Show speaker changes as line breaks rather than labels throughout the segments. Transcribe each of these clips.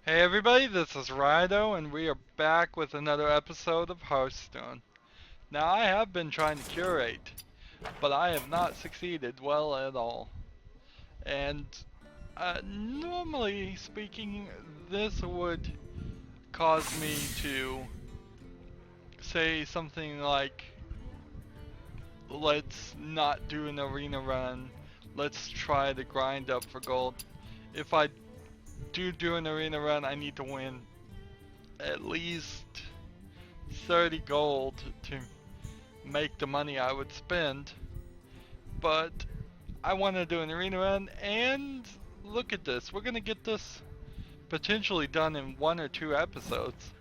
Hey everybody, this is Rydo, and we are back with another episode of Hearthstone. Now I have been trying to curate, but I have not succeeded well at all. And normally speaking, this would cause me to say something like, let's not do an arena run, let's try to grind up for gold. If I do an arena run, I need to win at least 30 gold to make the money I would spend, but I want to do an arena run, and look at this. We're gonna get this potentially done in 1 or 2 episodes.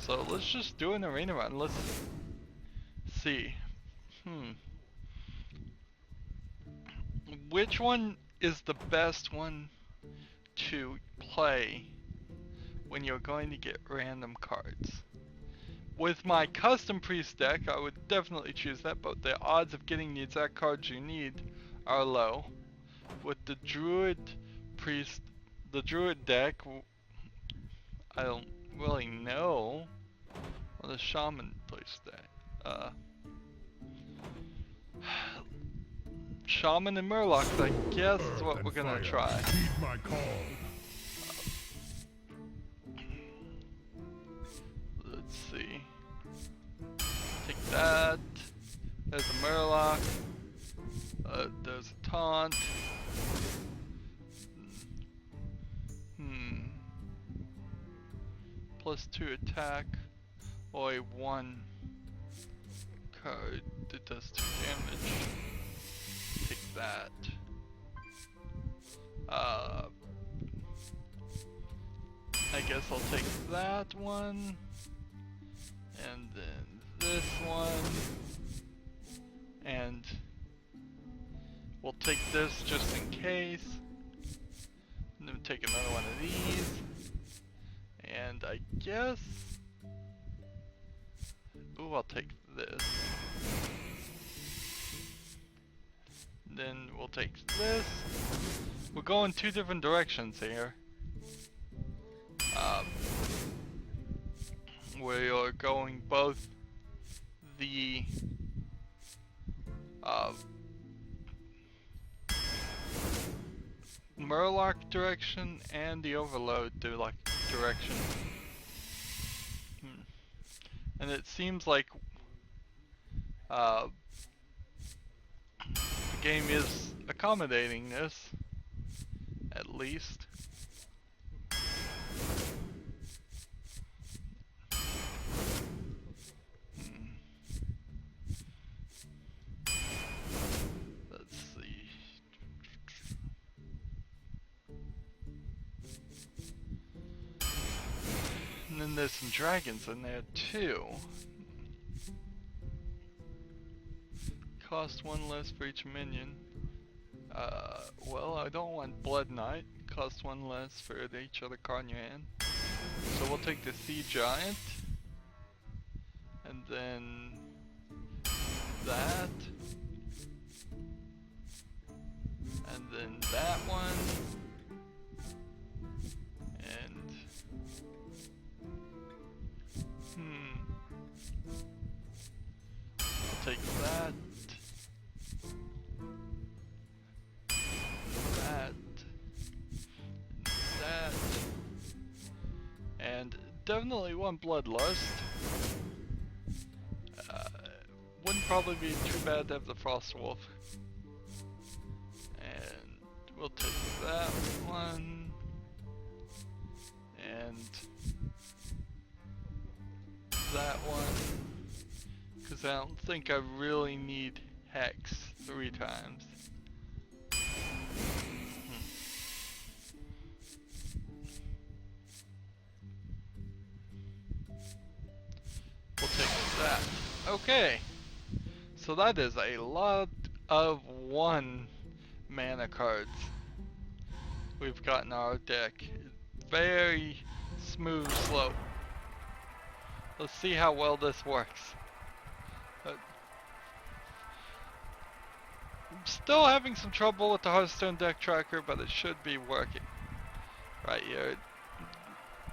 So let's just do an arena run. Let's see. Which one is the best one to play when you're going to get random cards? With my custom priest deck, I would definitely choose that, but the odds of getting the exact cards you need are low. With the the druid deck, I don't really know. Well, the shaman priest deck. Shaman and Murlocs, I guess is what we're gonna try.
Heed my call.
Let's see. Take that. There's a Murloc. There's a taunt. +2 attack. Or a 1 card that does 2 damage. Take that. I guess I'll take that one. And then this one. And we'll take this just in case. And then take another one of these. And I guess... Ooh, I'll take this. Then we'll take this. We're going 2 different directions here. We are going both the Murloc direction and the Overload direction. And it seems like the game is accommodating this, at least. Let's see. And then there's some dragons in there too. Cost 1 less for each minion. Well, I don't want Blood Knight. Cost 1 less for each other card in your hand. So we'll take the Sea Giant. And then that. And then that one. And I'll take that. And definitely one Bloodlust. Wouldn't probably be too bad to have the Frost Wolf. And we'll take that one. And that one. Because I don't think I really need Hex 3 times. We'll take that. Okay. So that is a lot of 1 mana cards we've got in our deck. Very smooth slope. Let's see how well this works. I'm still having some trouble with the Hearthstone deck tracker, but it should be working. Right here.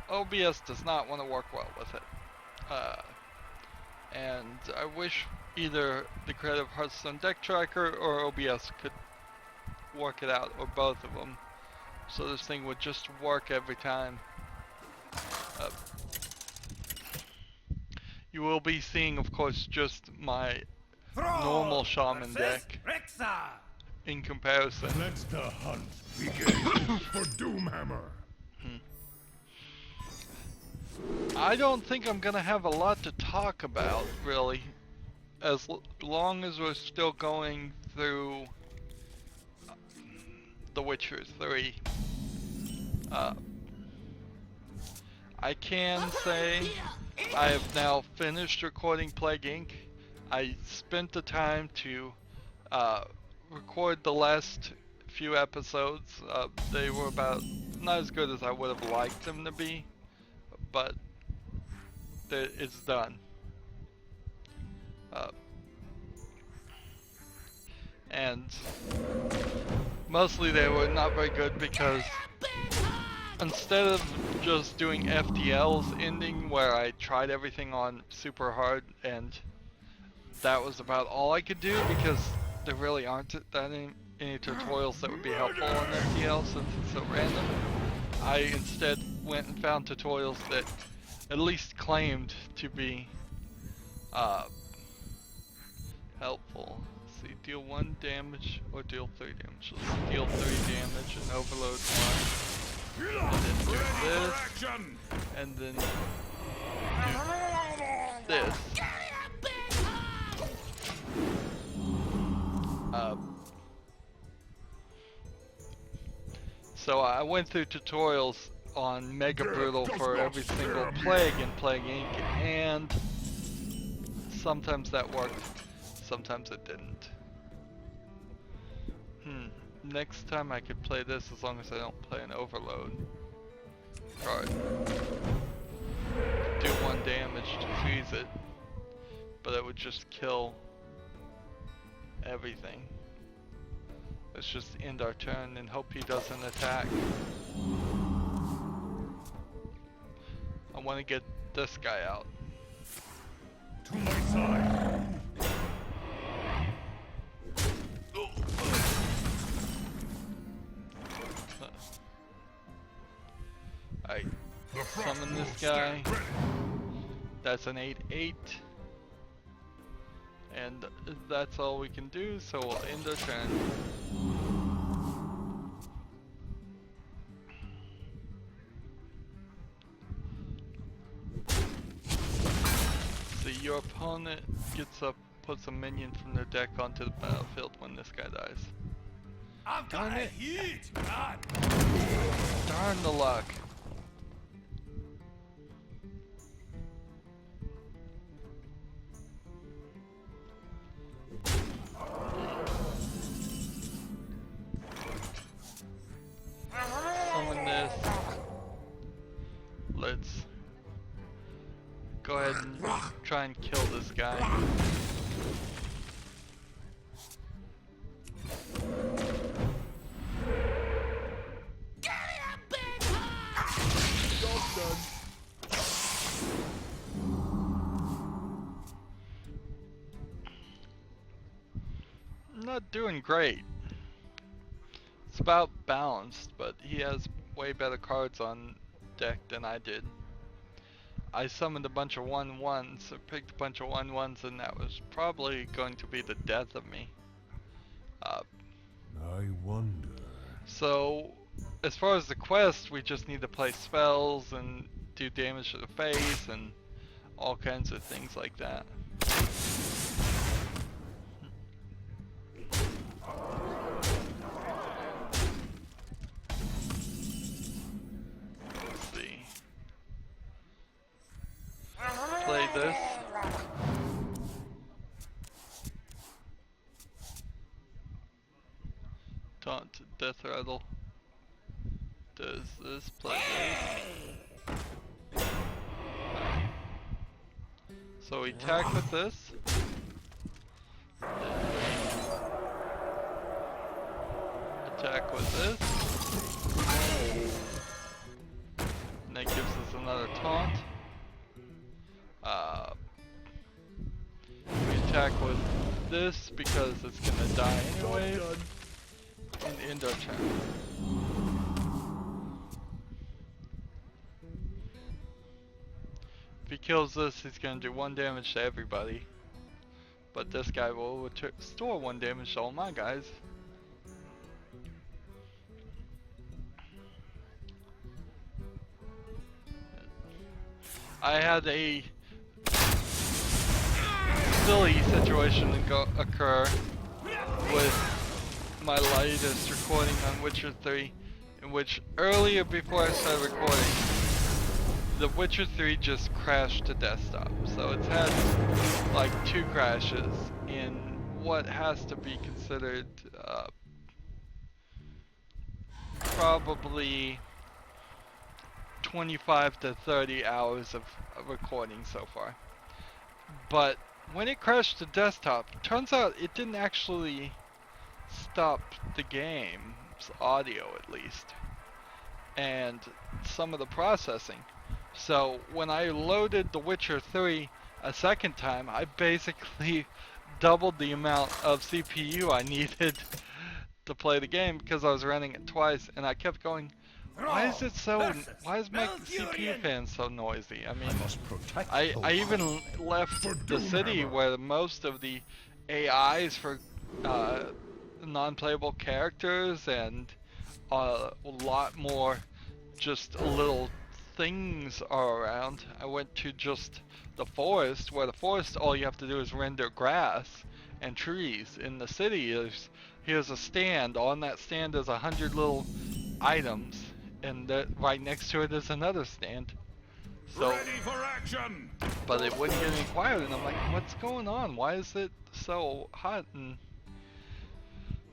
OBS does not want to work well with it. And I wish either the creative Hearthstone deck tracker or OBS could work it out, or both of them, so this thing would just work every time. You will be seeing, of course, just my normal shaman deck in comparison.
Let the hunt begin for Doomhammer.
I don't think I'm gonna have a lot to talk about, really, as long as we're still going through The Witcher 3. I can say I have now finished recording Plague Inc. I spent the time to record the last few episodes. They were about not as good as I would have liked them to be, but it's done. And mostly they were not very good because instead of just doing FTL's ending where I tried everything on super hard and that was about all I could do, because there really aren't that any tutorials that would be helpful on FTL since it's so random, I instead went and found tutorials that at least claimed to be helpful. Let's see, deal 1 damage or deal 3 damage. Let's deal 3 damage and overload 1. And then do this. And then do this. So I went through tutorials on Mega Brutal for every single plague in Plague Inc. and sometimes that worked, sometimes it didn't. Next time I could play this as long as I don't play an overload card. Do 1 damage to freeze it, but it would just kill everything. Let's just end our turn and hope he doesn't attack. I want to get this guy out.
To my side.
Alright, summon this guy. That's an 8/8. And that's all we can do, so we'll end our turn. See, your opponent puts a minion from their deck onto the battlefield when this guy dies. Darn it! Darn the luck! Summon this. Let's go ahead and try and kill this guy. Not doing great. It's about balanced, but he has way better cards on deck than I did. I summoned a bunch of 1/1s, or picked a bunch of 1/1s, and that was probably going to be the death of me.
I wonder.
So, as far as the quest, we just need to play spells and do damage to the face and all kinds of things like that. Play this. Taunt, Death Rattle. Does this, play this. So we attack with this. Attack with this. And that gives us taunt. We attack with this because it's gonna die anyways. And end our turn. If he kills this, he's gonna do 1 damage to everybody. But this guy will restore 1 damage to all my guys. I had a silly situation occur with my latest recording on Witcher 3, in which earlier before I started recording, the Witcher 3 just crashed to desktop. So it's had like 2 crashes in what has to be considered probably 25 to 30 hours of recording so far. But when it crashed to desktop, turns out it didn't actually stop the game's audio, at least, and some of the processing. So when I loaded The Witcher 3 a second time, I basically doubled the amount of CPU I needed to play the game because I was running it twice, and I kept going, why is it so, why is my CPU fan so noisy? I mean, I even left the city where most of the AIs for non-playable characters and a lot more just little things are around. I went to just the forest, where the forest all you have to do is render grass and trees. In the city, here's a stand. On that stand is 100 little items, and right next to it is another stand. So,
ready for action.
But it wouldn't get any quieter, and I'm like, what's going on? Why is it so hot? And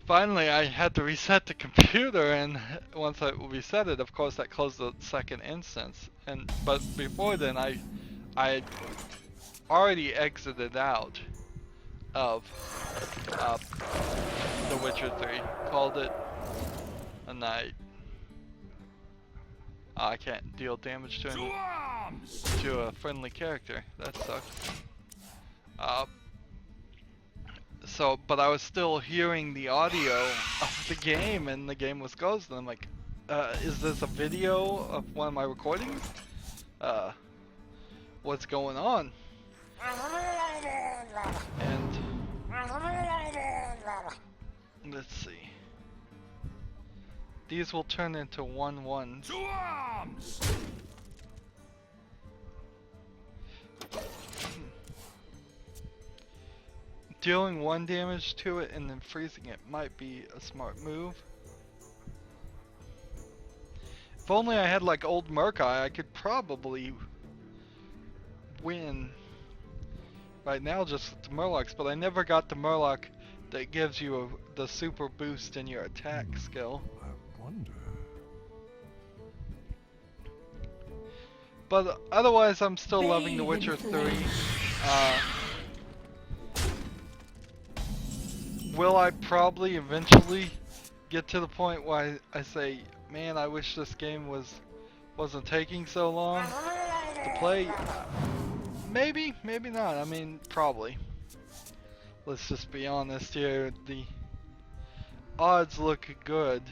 finally I had to reset the computer, and once I reset it, of course that closed the second instance. But before then I had already exited out of The Witcher 3, called it a night. I can't deal damage to a friendly character. That sucks. But I was still hearing the audio of the game, and the game was closed, and I'm like, is this a video of one of my recordings? What's going on? And let's see. These will turn into 1/1s.
To arms!
Dealing 1 damage to it and then freezing it might be a smart move. If only I had like old Murkai, I could probably win right now just with the Murlocs, but I never got the Murloc that gives you the super boost in your attack skill.
I wonder.
But otherwise, I'm still loving The Witcher 3. Will I probably eventually get to the point where I say, man, I wish this game wasn't taking so long to play? Maybe, maybe not. I mean, probably. Let's just be honest here. The odds look good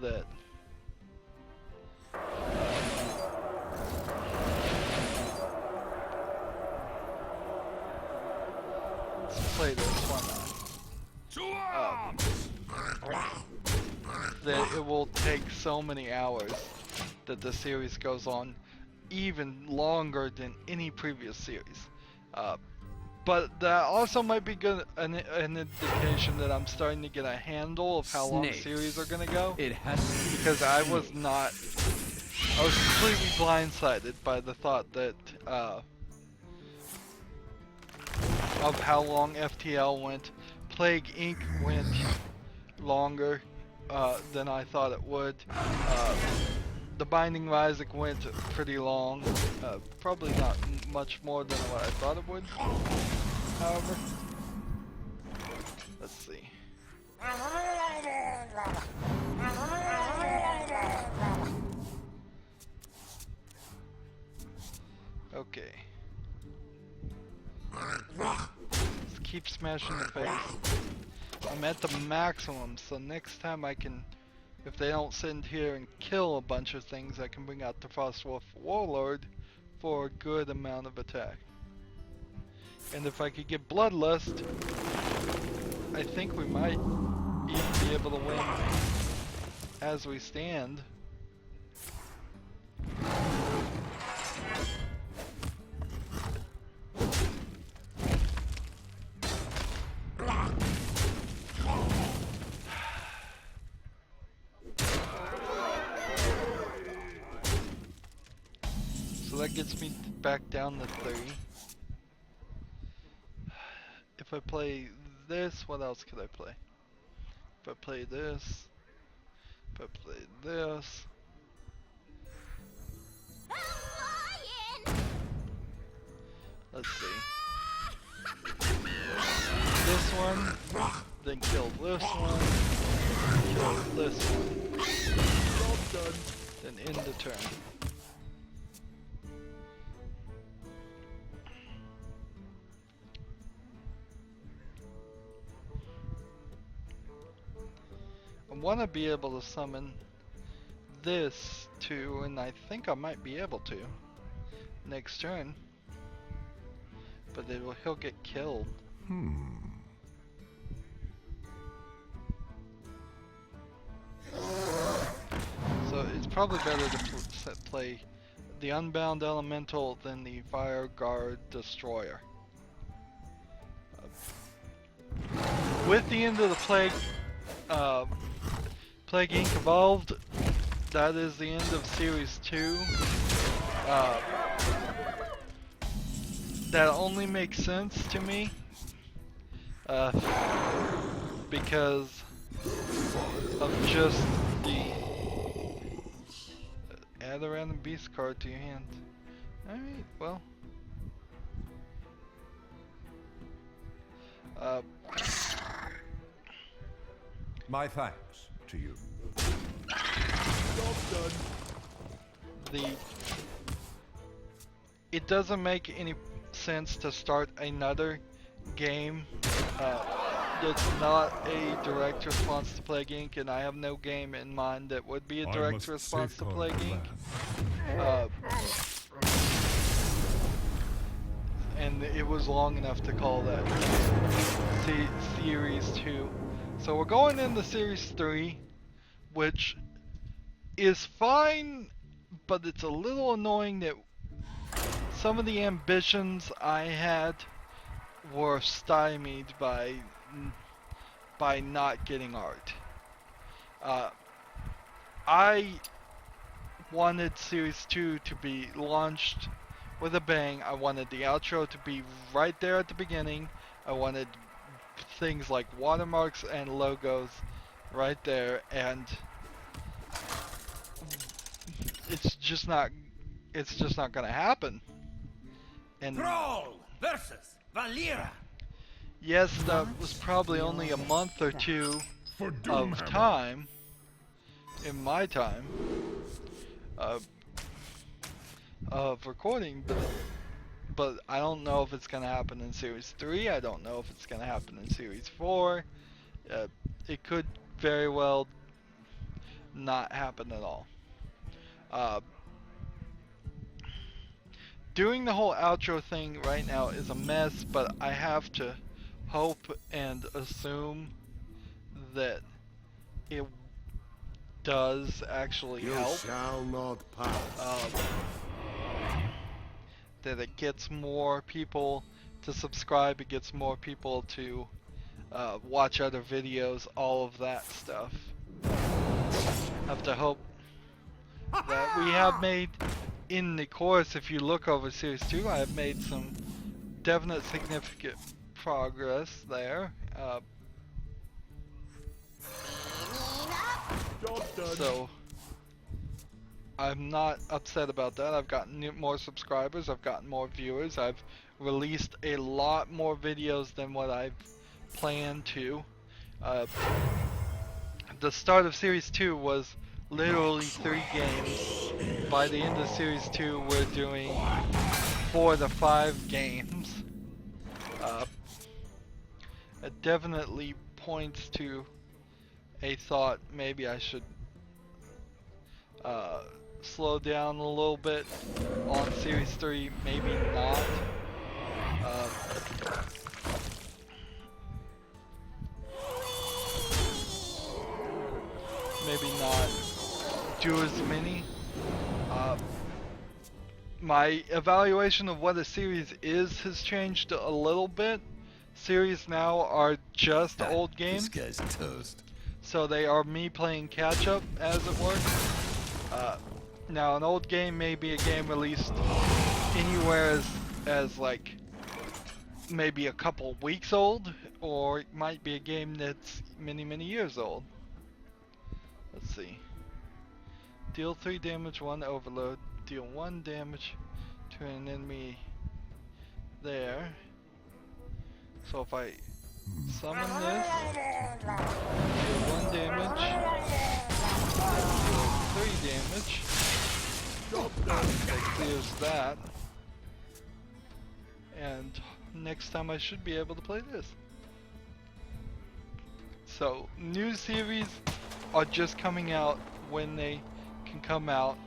that let's play this one. That it will take so many hours that the series goes on, even longer than any previous series. But that also might be good, an indication that I'm starting to get a handle of how long series are gonna go.
It has to be
because I was completely blindsided by the thought that of how long FTL went. Plague Inc. went longer than I thought it would. The Binding of Isaac went pretty long, probably not much more than what I thought it would. However, let's see. Okay. Just keep smashing the face. I'm at the maximum, so next time I can, if they don't sit here and kill a bunch of things, I can bring out the Frostwolf Warlord for a good amount of attack. And if I could get Bloodlust, I think we might even be able to win as we stand. So that gets me back down to 3. If I play this, what else could I play? If I play this, if I play this. Let's see. This one, then kill this one, kill this one. All done. Then end the turn. I want to be able to summon this too, and I think I might be able to next turn. But he'll get killed. So it's probably better to play the Unbound Elemental than the Fire Guard Destroyer. With the end of the Plague Inc. Evolved, that is the end of Series 2. That only makes sense to me because of just the add a random beast card to your hand. Alright, well.
My thanks to you.
It doesn't make any sense to start another game that's not a direct response to Plague Inc., and I have no game in mind that would be a direct response to Plague Inc. And it was long enough to call that Series 2. So we're going into Series 3, which is fine, but it's a little annoying that some of the ambitions I had were stymied by not getting art. I wanted Series 2 to be launched with a bang. I wanted the outro to be right there at the beginning. I wanted things like watermarks and logos right there, and it's just not gonna happen. And
Thrall versus Valera.
yes, that was probably only a month or two
For
of
Doomhammer.
time in my time of recording, but I don't know if it's gonna happen in Series 3. I don't know if it's gonna happen in Series 4. It could very well not happen at all. Doing the whole outro thing right now is a mess, but I have to hope and assume that it does actually help.
Shall not pass.
That it gets more people to subscribe, it gets more people to watch other videos, all of that stuff. Have to hope that we have made, in the course, if you look over Series 2, I have made some definite significant progress there. So I'm not upset about that. I've gotten more subscribers, I've gotten more viewers, I've released a lot more videos than what I've planned to. The start of Series 2 was literally 3 games. By the end of Series 2, we're doing 4 to 5 games. It definitely points to a thought maybe I should slow down a little bit on Series 3, maybe not. Maybe not do as many. My evaluation of what a series is has changed a little bit. Series now are just old games.
This guy's toast.
So they are me playing catch up, as it were. Now an old game may be a game released anywhere as like maybe a couple weeks old, or it might be a game that's many years old. Let's see. Deal 3 damage, 1 overload. Deal 1 damage to an enemy there. So if I summon this, deal 1 damage, deal 3 damage, that clears that, and next time I should be able to play this. So new series are just coming out when they can come out.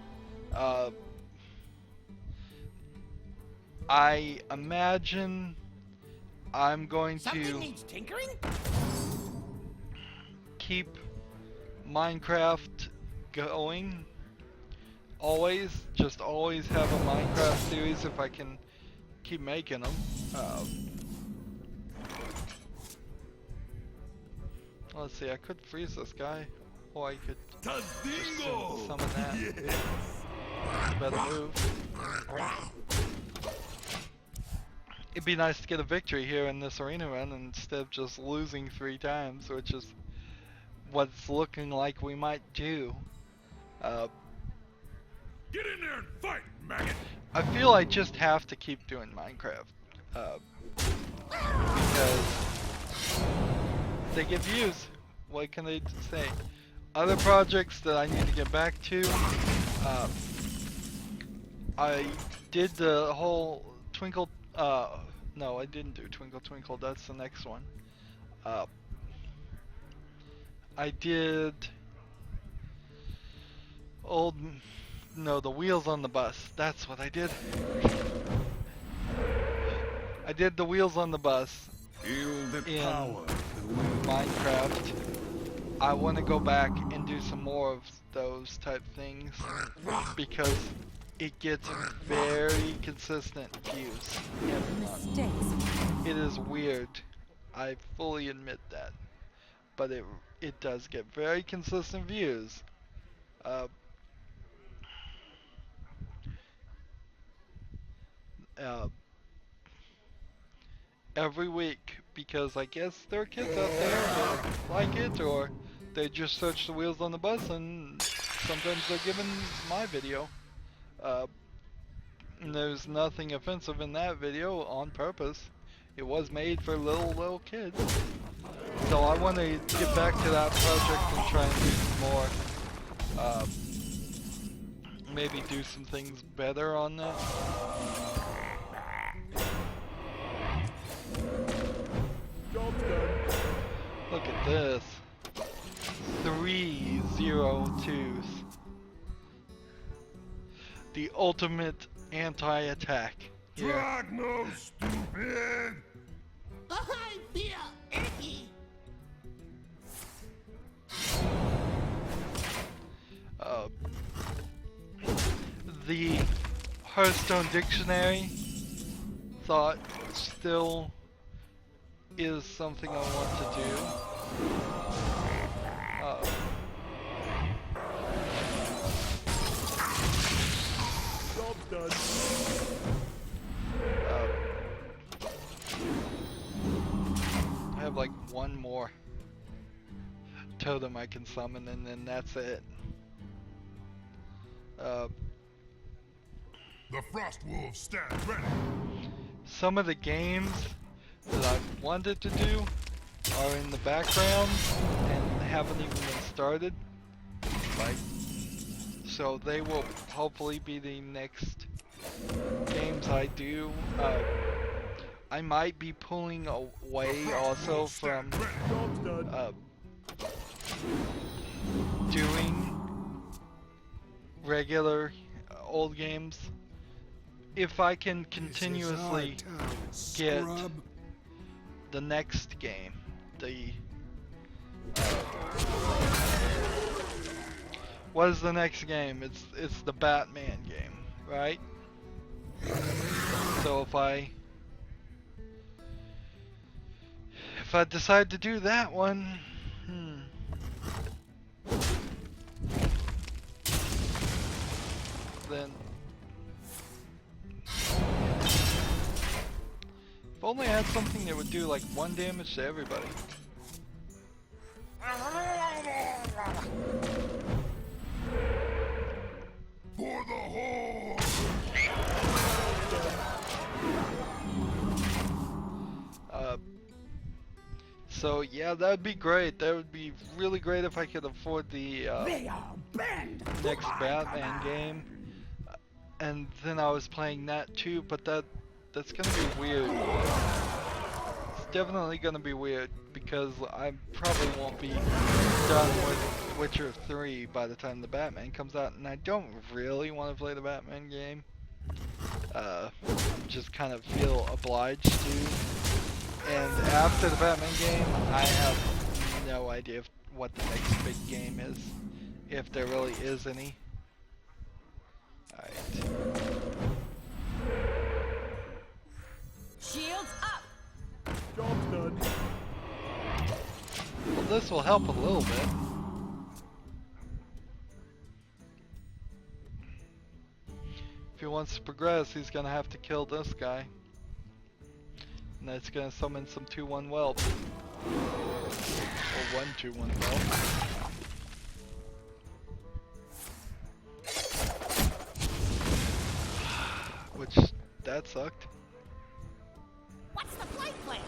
I imagine I'm going
Something
to
needs tinkering?
keep Minecraft going. Always have a Minecraft series if I can keep making them. Let's see, I could freeze this guy, or I could just summon that.
Yes.
Better move. It'd be nice to get a victory here in this arena run instead of just losing 3 times, which is what's looking like we might do.
Get in there and fight, maggot.
I feel I just have to keep doing Minecraft. Because they get views. What can they say? Other projects that I need to get back to. I did the whole Twinkle. No, I didn't do Twinkle Twinkle. That's the next one. I did the Wheels on the Bus. That's what I did. I did the Wheels on the Bus
Feel the
in
power.
Minecraft. I want to go back and do some more of those type things because it gets very consistent views every month. It is weird. I fully admit that. But it does get very consistent views. Every week, because I guess there are kids out there that like it, or they just search the Wheels on the Bus and sometimes they're given my video. And there's nothing offensive in that video on purpose. It was made for little kids. So I want to get back to that project and try and do some more. Maybe do some things better on that. Look at this. 302s. The ultimate anti-attack. Yeah.
Drag no stupid.
I feel icky.
The Hearthstone dictionary thought still is something I want to do.
Job's done.
I have like one more totem I can summon and then that's it.
The Frost Wolves stand ready.
Some of the games that I've wanted to do are in the background and haven't even been started. So they will hopefully be the next games I do, I might be pulling away also from doing regular old games. If I can continuously get the next game, the what is the next game? It's the Batman game, right? So if I decide to do that one, then if only I had something that would do like 1 damage to everybody.
For the horde!
So yeah, that would be great. That would be really great if I could afford the next Batman game. And then I was playing that too, but that's gonna be weird. It's definitely gonna be weird because I probably won't be done with Witcher 3 by the time the Batman comes out, and I don't really want to play the Batman game. I just kind of feel obliged to. And after the Batman game, I have no idea what the next big game is, if there really is any. Alright.
Shields up!
Job's done.
Well, this will help a little bit. If he wants to progress, he's gonna have to kill this guy. And that's gonna summon some 2-1 whelp. Or 1-2-1 whelp. Which, that sucked.
What's the flight plan?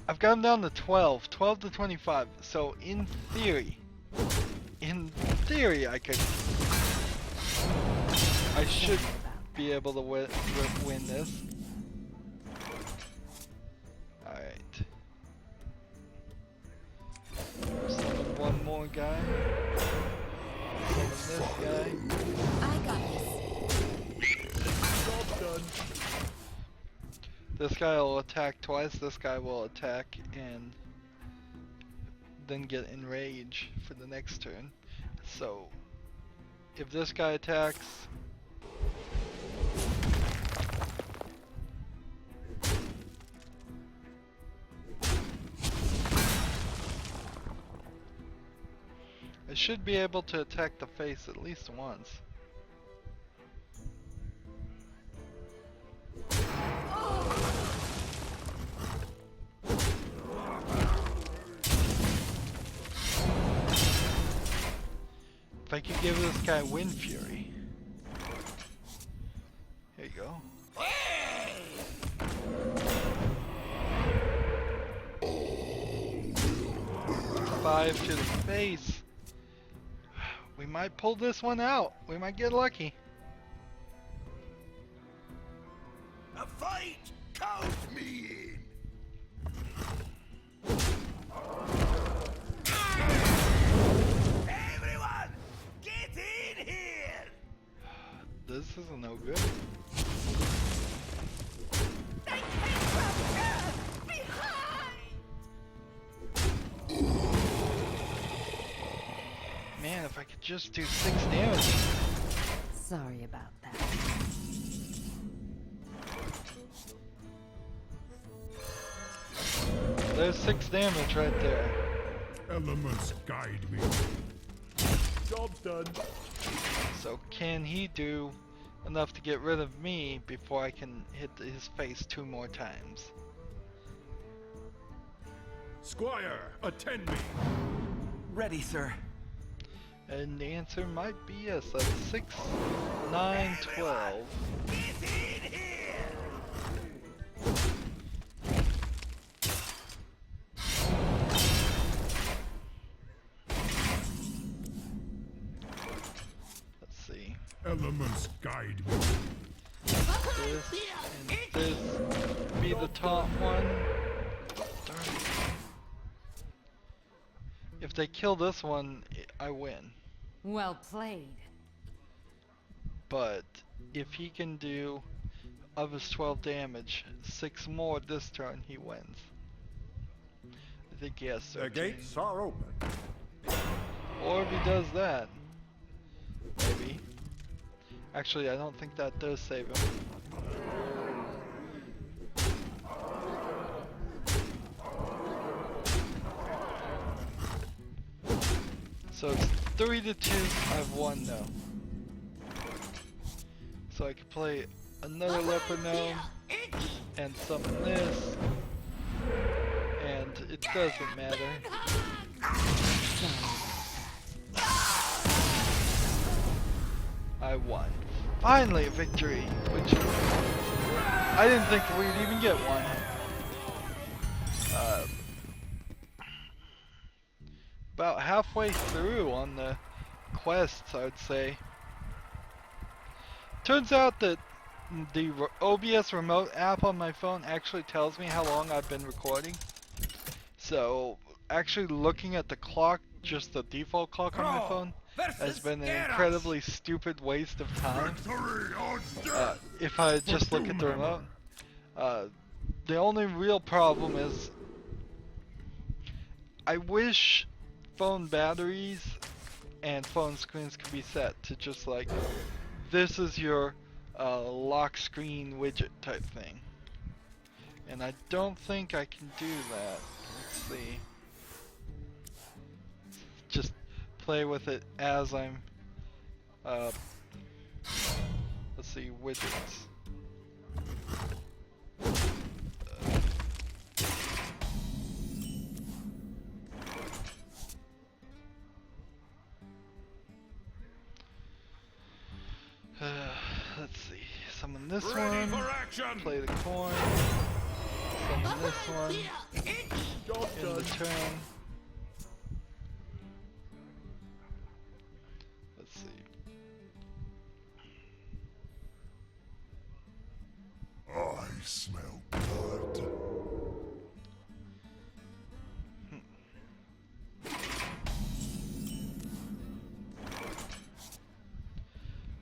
I've got him down to 12 to 25. So in theory I should be able to win this. Alright. Summon one more guy. Summon this guy.
I got this.
Job's done.
This guy will attack twice, this guy will attack and then get enrage for the next turn. So, if this guy attacks, I should be able to attack the face at least once. If I could give this guy Wind Fury. Here you go. 5 to the face. We might pull this one out. We might get lucky.
A fight! Count me in! Everyone! Get in here!
This isn't no good.
They came from here! Behind!
Man, if I could just do 6 damage.
Sorry about that.
There's 6 damage right there.
Elements guide me. Job's done.
So can he do enough to get rid of me before I can hit his face 2 more times?
Squire, attend me.
Ready, sir.
And the answer might be yes. That's 6, 9, 12.
Get in here!
Let's see.
Elements guide me.
this, and this be the top one. Darn it. If they kill this one, I win.
Well played.
But if he can do, of his 12 damage, 6 more this turn, he wins. I think he has 13.
The gates are open.
Or if he does that, maybe. Actually, I don't think that does save him. So it's 3-2. I've won now. So I could play another leopard gnome and summon this, and it doesn't matter. I won. Finally a victory, which I didn't think we'd even get one. About halfway through on the quests, I'd say. Turns out that the OBS remote app on my phone actually tells me how long I've been recording. So actually looking at the clock, just the default clock on my phone, has been an incredibly stupid waste of time. If I just look at the remote. The only real problem is I wish phone batteries and phone screens could be set to just like, this is your lock screen widget type thing. And I don't think I can do that. Let's see. Just play with it as I'm, let's see, widgets. Let's see. Summon this one. Play the coin. Summon this one. In the turn. Let's see.
I smell blood.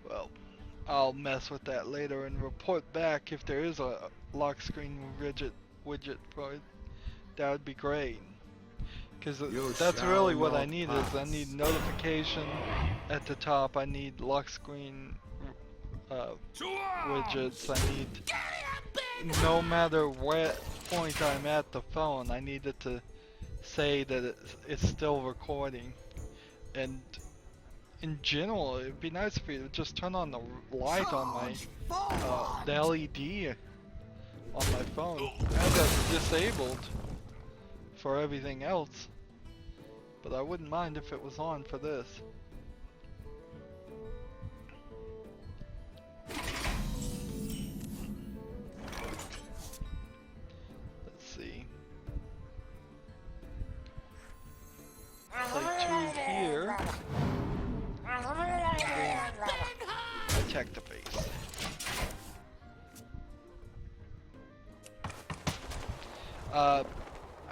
Well, I'll mess with that later and report back if there is a lock screen widget for it. That would be great. Because that's really what I need is I need notification at the top. I need lock screen widgets. I need, no matter what point I'm at the phone, I need it to say that it's still recording. And in general, it'd be nice if you would just turn on the light on my the LED on my phone. I have that disabled for everything else, but I wouldn't mind if it was on for this. Let's see. Play 2 here. Attack the base.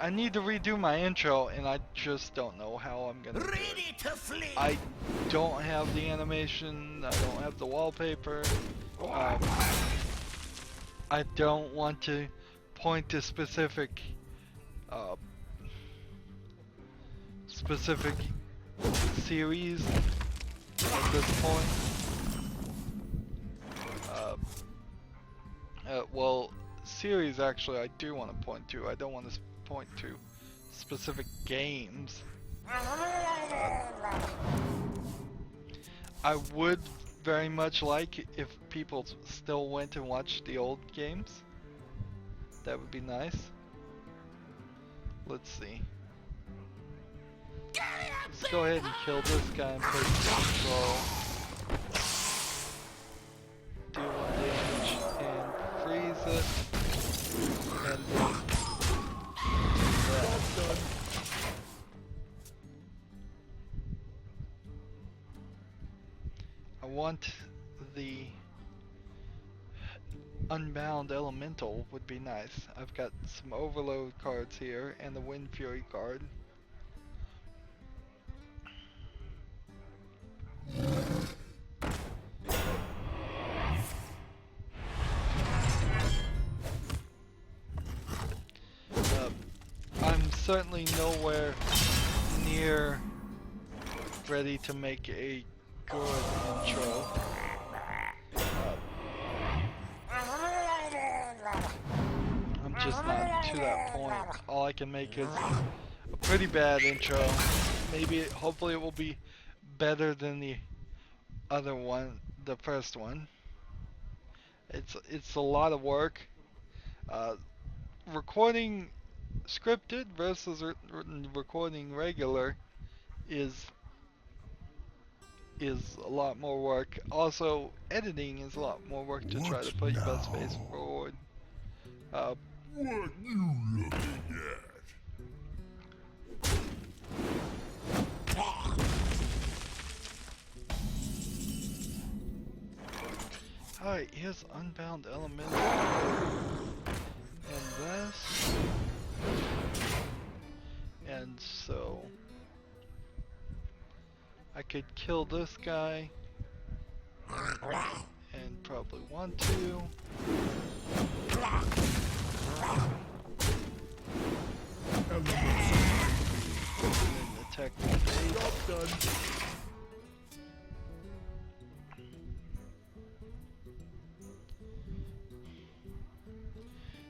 I need to redo my intro, and I just don't know how I'm gonna do it. I don't have the animation, I don't have the wallpaper. I don't want to point to specific series at this point. Well, series actually I do want to point to. I don't want to point to specific games. I would very much like if people still went and watched the old games. That would be nice. Let's see. Let's go ahead and kill this guy and put control. Do 1 damage and freeze it. And then that's done. I want the Unbound Elemental would be nice. I've got some Overload cards here and the Wind Fury card. I'm certainly nowhere near ready to make a good intro. I'm just not to that point. All I can make is a pretty bad intro. Maybe, hopefully it will be better than the other one, the first one. It's a lot of work. Recording scripted versus recording regular is a lot more work. Also, editing is a lot more work to try to put your best face forward.
What you looking at?
Alright, here's Unbound Elemental. And this. And so I could kill this guy. And probably want to. And attack the face.
Job done.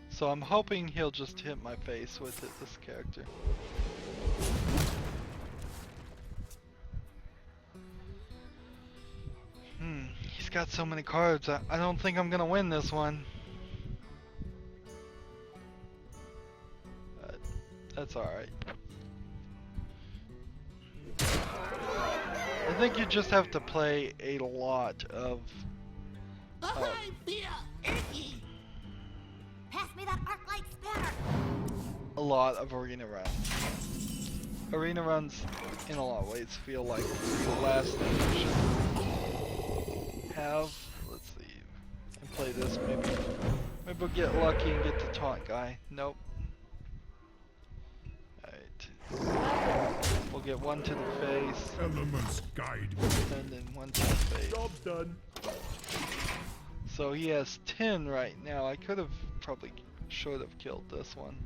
So I'm hoping he'll just hit my face with it, this character. He's got so many cards. I don't think I'm gonna win this one. But that's alright. I think you just have to play a lot of
Pass me that arc light spanner.
a lot of arena runs. Arena runs, in a lot of ways, feel like the last thing you should have. Let's see, and play this. Maybe we'll get lucky and get the taunt guy. Nope. Alright. We'll get one to the face.
Elements guide me.
And then one to the face.
Job done.
So he has 10 right now. I could have probably should have killed this one.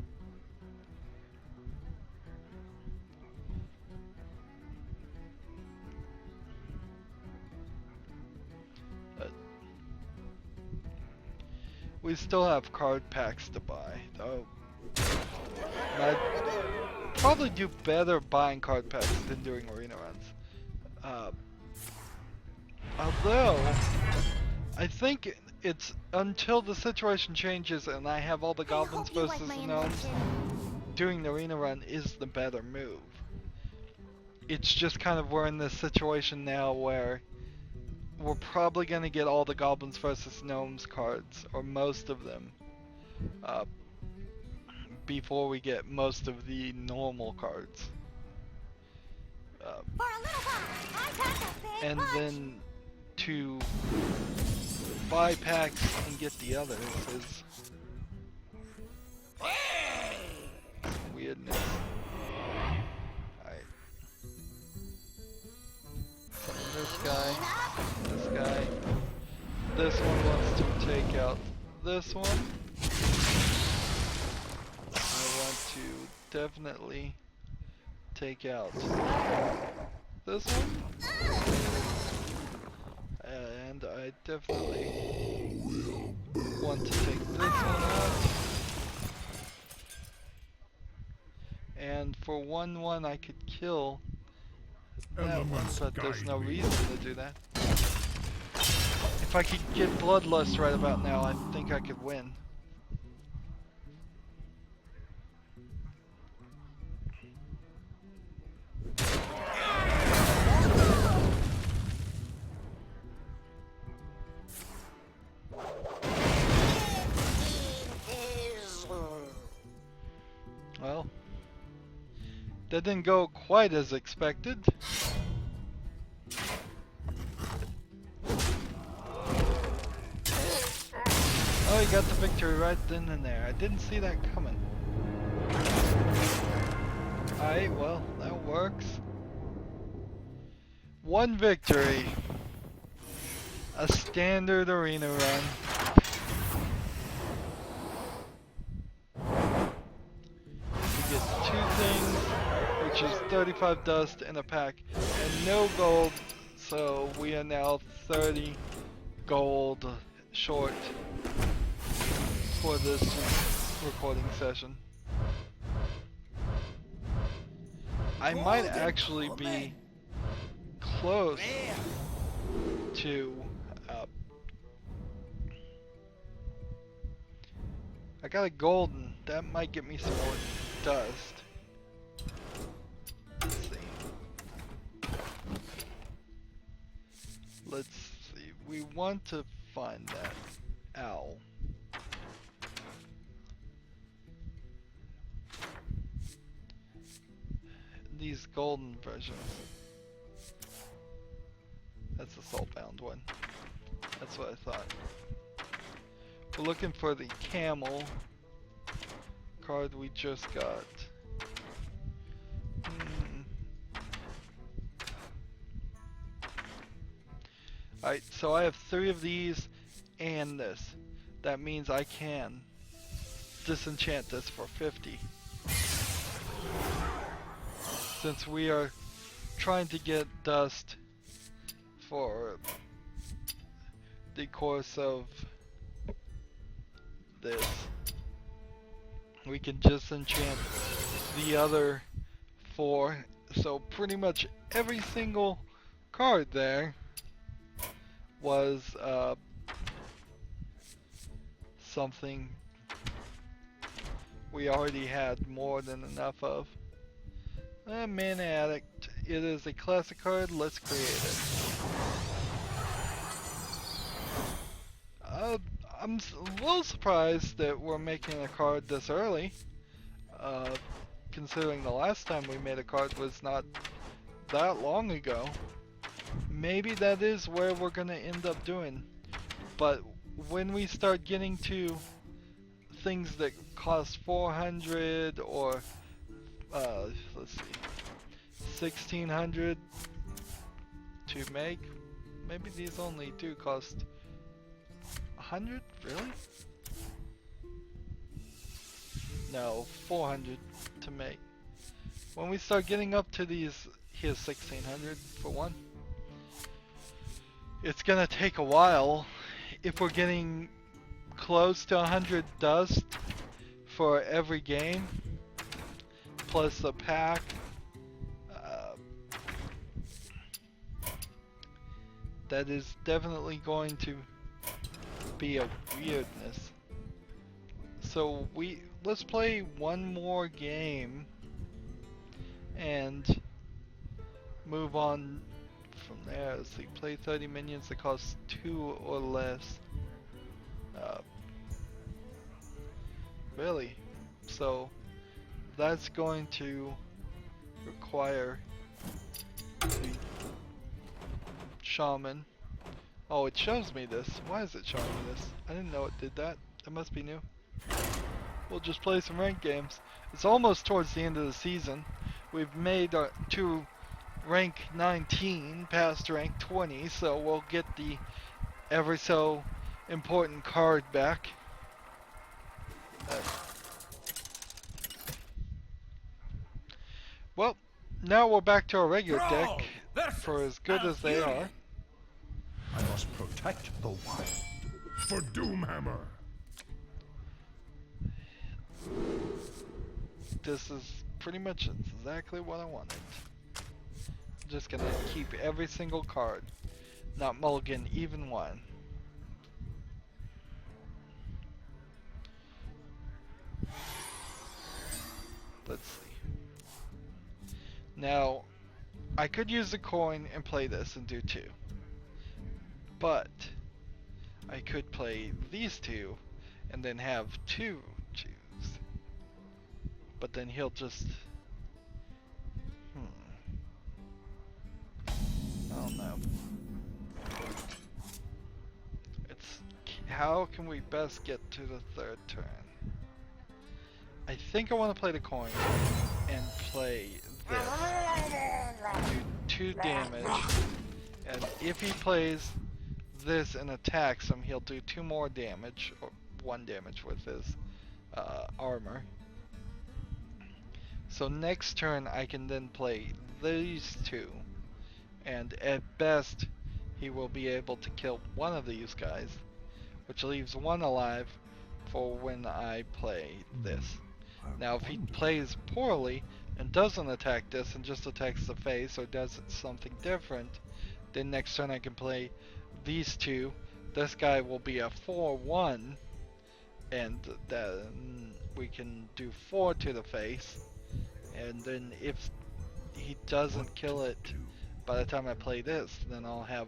But we still have card packs to buy, though. I'd probably do better buying card packs than doing arena runs. Although I think it's until the situation changes and I have all the goblins versus gnomes, doing the arena run is the better move. It's just kind of we're in this situation now where we're probably going to get all the goblins versus gnomes cards, or most of them, before we get most of the normal cards.
For a little while, I got the big
And
punch.
then to buy packs and get the others is some weirdness. Alright. This guy. This one wants to take out this one. I want to definitely take out this one. And I definitely want to take this one out. And for 1/1 I could kill that one, but there's no reason to do that. If I could get Bloodlust right about now, I think I could win. Well, that didn't go quite as expected. Oh Yay, got the victory right then and there. I didn't see that coming. Alright, well, that works. One victory. A standard arena run. We get 2 things, which is 35 dust and a pack, and no gold, so we are now 30 gold short for this recording session. I might actually be close to I got a golden. That might get me some more dust. Let's see. Let's see. We want to find that owl. These golden versions. That's the soulbound one. That's what I thought. We're looking for the camel card we just got. Alright, so I have 3 of these and this. That means I can disenchant this for 50. Since we are trying to get dust for the course of this, we can just enchant the other 4. So pretty much every single card there was something we already had more than enough of. Mana Addict. It is a classic card. Let's create it. I'm a little surprised that we're making a card this early, considering the last time we made a card was not that long ago. Maybe that is where we're gonna end up doing, but when we start getting to things that cost 400 or let's see, 1600 to make, maybe these only do cost 100? Really? No, 400 to make. When we start getting up to these, here's 1600 for one. It's gonna take a while. If we're getting close to 100 dust for every game, plus the pack, that is definitely going to be a weirdness. So let's play one more game and move on from there. Let's see, play 30 minions that cost 2 or less. Really? So that's going to require the shaman. Oh, it shows me this. Why is it showing me this? I didn't know it did that. That must be new. We'll just play some ranked games. It's almost towards the end of the season. We've made to rank 19 past rank 20, so we'll get the ever so important card back. Well, now we're back to our regular deck, for as good as they are.
I must protect the wild. For Doomhammer.
This is pretty much exactly what I wanted. I'm just gonna keep every single card, not mulligan even one. Let's see. Now, I could use the coin and play this and do 2. But I could play these 2 and then have 2 choose. But then he'll just... I don't know. It's how can we best get to the third turn? I think I want to play the coin and play this. Do 2 damage. And if he plays this and attacks him, he'll do 2 more damage, or 1 damage with his armor. So next turn I can then play these 2, and at best he will be able to kill one of these guys, which leaves 1 alive for when I play this. Now if he plays poorly and doesn't attack this and just attacks the face or does something different, then next turn I can play these 2. This guy will be a 4/1, and then we can do 4 to the face. And then if he doesn't kill it by the time I play this, then I'll have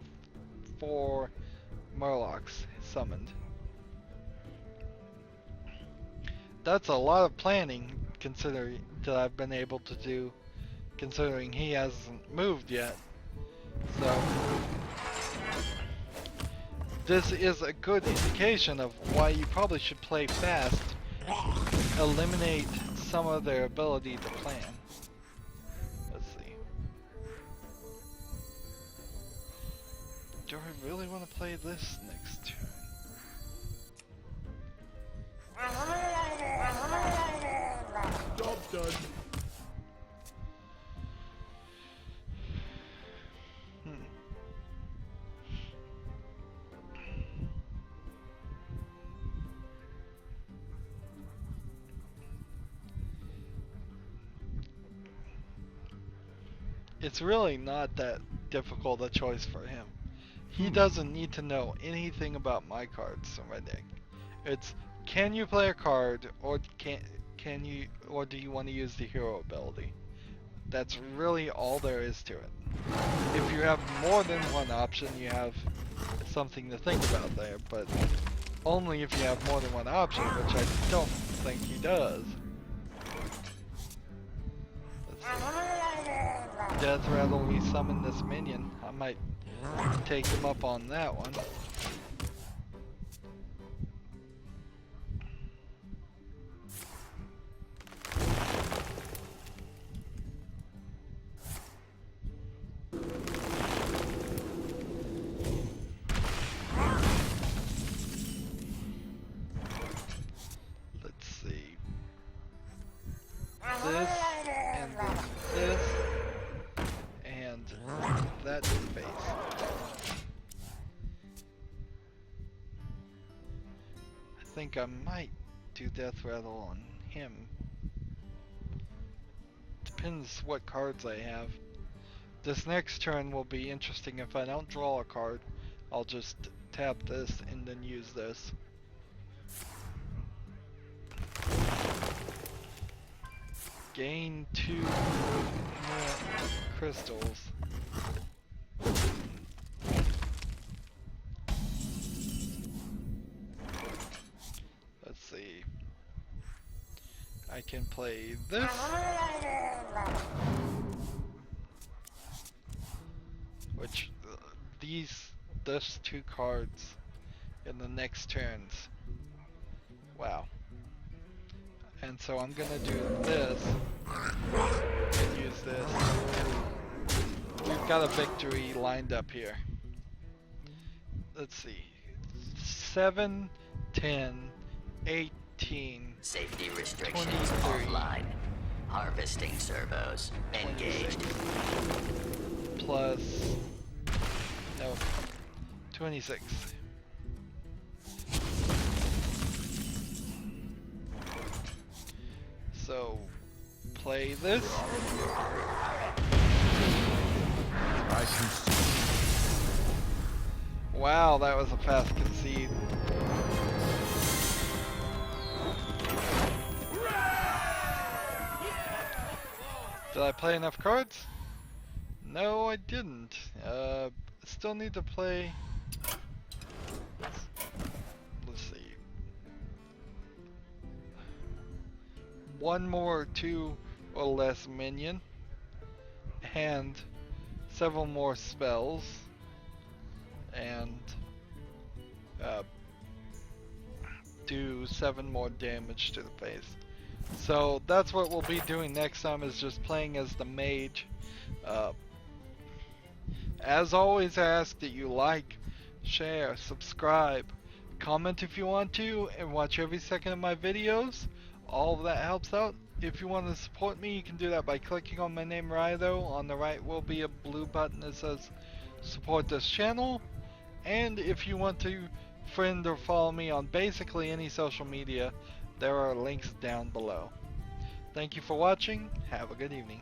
4 Murlocs summoned. That's a lot of planning considering that I've been able to do, considering he hasn't moved yet. So this is a good indication of why you probably should play fast. Eliminate some of their ability to plan. Let's see. Do I really want to play this next turn?
Job done.
It's really not that difficult a choice for him. He doesn't need to know anything about my cards in my deck. It's, can you play a card, or can you, or do you want to use the hero ability? That's really all there is to it. If you have more than one option, you have something to think about there, but only if you have more than one option, which I don't think he does. Let's see. Death Rattle, we summon this minion. I might take him up on that one. Let's see. This, and then this, and that face. I think I might do Death Rattle on him. Depends what cards I have. This next turn will be interesting. If I don't draw a card, I'll just tap this and then use this. Gain 2 more crystals. Let's see. I can play this. Which those 2 cards in the next turns. Wow. And so I'm gonna do this and use this. And we've got a victory lined up here. Let's see. 7, 10, 18.
Safety restrictions
23.
offline. Harvesting servos engaged.
Plus, no, 26. So, play this.
I can see.
Wow, that was a fast concede. Did I play enough cards? No, I didn't. Still need to play. Let's see. 1 more 2 or less minion, and several more spells, and do 7 more damage to the face. So that's what we'll be doing next time, is just playing as the mage. As always, I ask that you like, share, subscribe, comment if you want to, and watch every second of my videos. All of that helps out. If you want to support me, you can do that by clicking on my name, Rydo. On the right will be a blue button that says support this channel. And if you want to friend or follow me on basically any social media, there are links down below. Thank you for watching. Have a good evening.